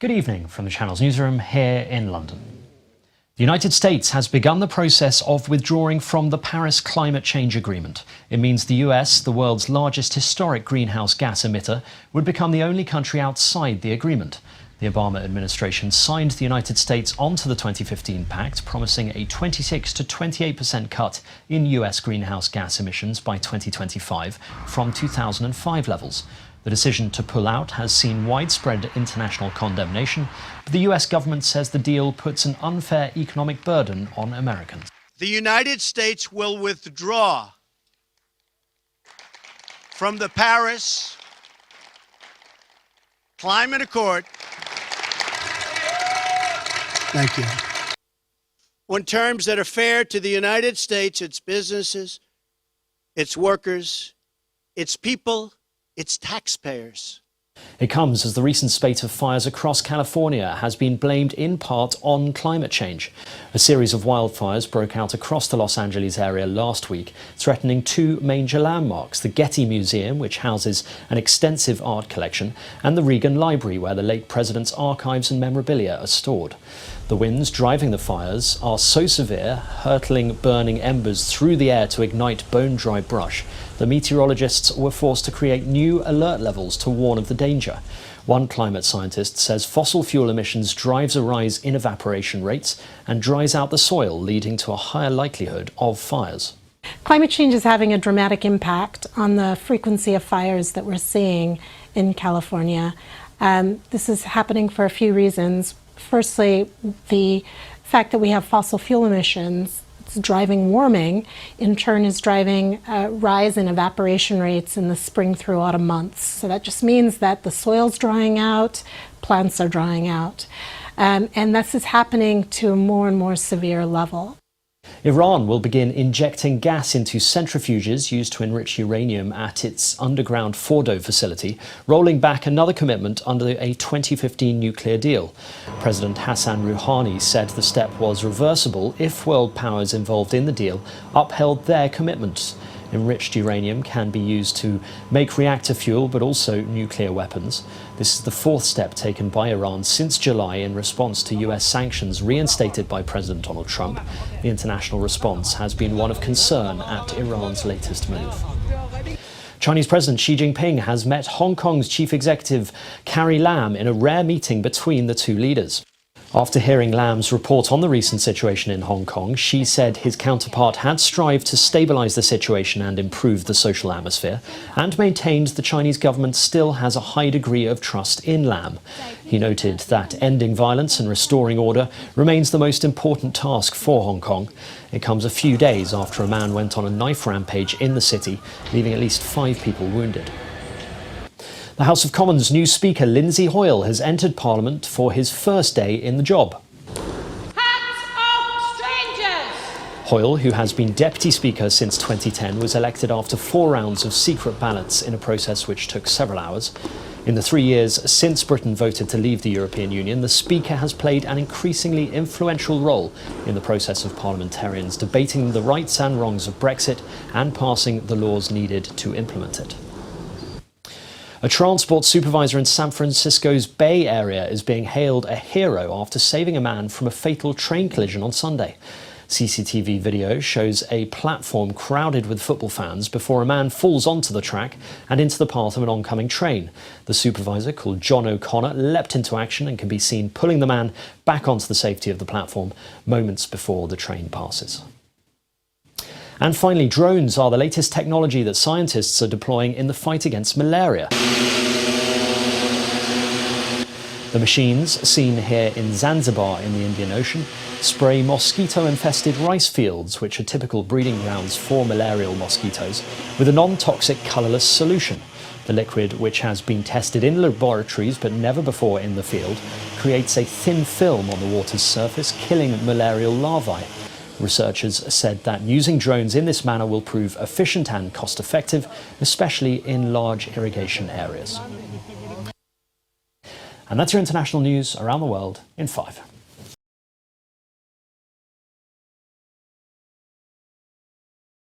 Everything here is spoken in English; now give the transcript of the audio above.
Good evening from the Channel's newsroom here in London. The United States has begun the process of withdrawing from the Paris Climate Change Agreement. It means the US, the world's largest historic greenhouse gas emitter, would become the only country outside the agreement. The Obama administration signed the United States onto the 2015 pact, promising a 26 to 28% cut in US greenhouse gas emissions by 2025 from 2005 levels. The decision to pull out has seen widespread international condemnation, but the US government says the deal puts an unfair economic burden on Americans. The United States will withdraw from the Paris Climate Accord. Thank you. On terms that are fair to the United States, its businesses, its workers, its people, its taxpayers. It comes as the recent spate of fires across California has been blamed in part on climate change. A series of wildfires broke out across the Los Angeles area last week, threatening two major landmarks: the Getty Museum, which houses an extensive art collection, and the Reagan Library, where the late president's archives and memorabilia are stored. The winds driving the fires are so severe, hurtling burning embers through the air to ignite bone-dry brush, the meteorologists were forced to create new alert levels to warn of the danger. One climate scientist says fossil fuel emissions drives a rise in evaporation rates and dries out the soil, leading to a higher likelihood of fires. Climate change is having a dramatic impact on the frequency of fires that we're seeing in California. This is happening for a few reasons. Firstly, the fact that we have fossil fuel emissions, it's driving warming, in turn is driving a rise in evaporation rates in the spring through autumn months. So that just means that the soil's drying out, plants are drying out. And this is happening to a more and more severe level. Iran will begin injecting gas into centrifuges used to enrich uranium at its underground Fordo facility, rolling back another commitment under a 2015 nuclear deal. President Hassan Rouhani said the step was reversible if world powers involved in the deal upheld their commitments. Enriched uranium can be used to make reactor fuel, but also nuclear weapons. This is the fourth step taken by Iran since July in response to US sanctions reinstated by President Donald Trump. The international response has been one of concern at Iran's latest move. Chinese President Xi Jinping has met Hong Kong's chief executive Carrie Lam in a rare meeting between the two leaders. After hearing Lam's report on the recent situation in Hong Kong, Xi said his counterpart had strived to stabilise the situation and improve the social atmosphere, and maintained the Chinese government still has a high degree of trust in Lam. He noted that ending violence and restoring order remains the most important task for Hong Kong. It comes a few days after a man went on a knife rampage in the city, leaving at least 5 people wounded. The House of Commons' new Speaker, Lindsay Hoyle, has entered Parliament for his first day in the job. Hats off, strangers! Hoyle, who has been Deputy Speaker since 2010, was elected after 4 rounds of secret ballots in a process which took several hours. In the 3 years since Britain voted to leave the European Union, the Speaker has played an increasingly influential role in the process of parliamentarians debating the rights and wrongs of Brexit and passing the laws needed to implement it. A transport supervisor in San Francisco's Bay Area is being hailed a hero after saving a man from a fatal train collision on Sunday. CCTV video shows a platform crowded with football fans before a man falls onto the track and into the path of an oncoming train. The supervisor, called John O'Connor, leapt into action and can be seen pulling the man back onto the safety of the platform moments before the train passes. And finally, drones are the latest technology that scientists are deploying in the fight against malaria. The machines, seen here in Zanzibar in the Indian Ocean, spray mosquito-infested rice fields, which are typical breeding grounds for malarial mosquitoes, with a non-toxic colourless solution. The liquid, which has been tested in laboratories but never before in the field, creates a thin film on the water's surface, killing malarial larvae. Researchers said that using drones in this manner will prove efficient and cost-effective, especially in large irrigation areas. And that's your international news around the world in 5.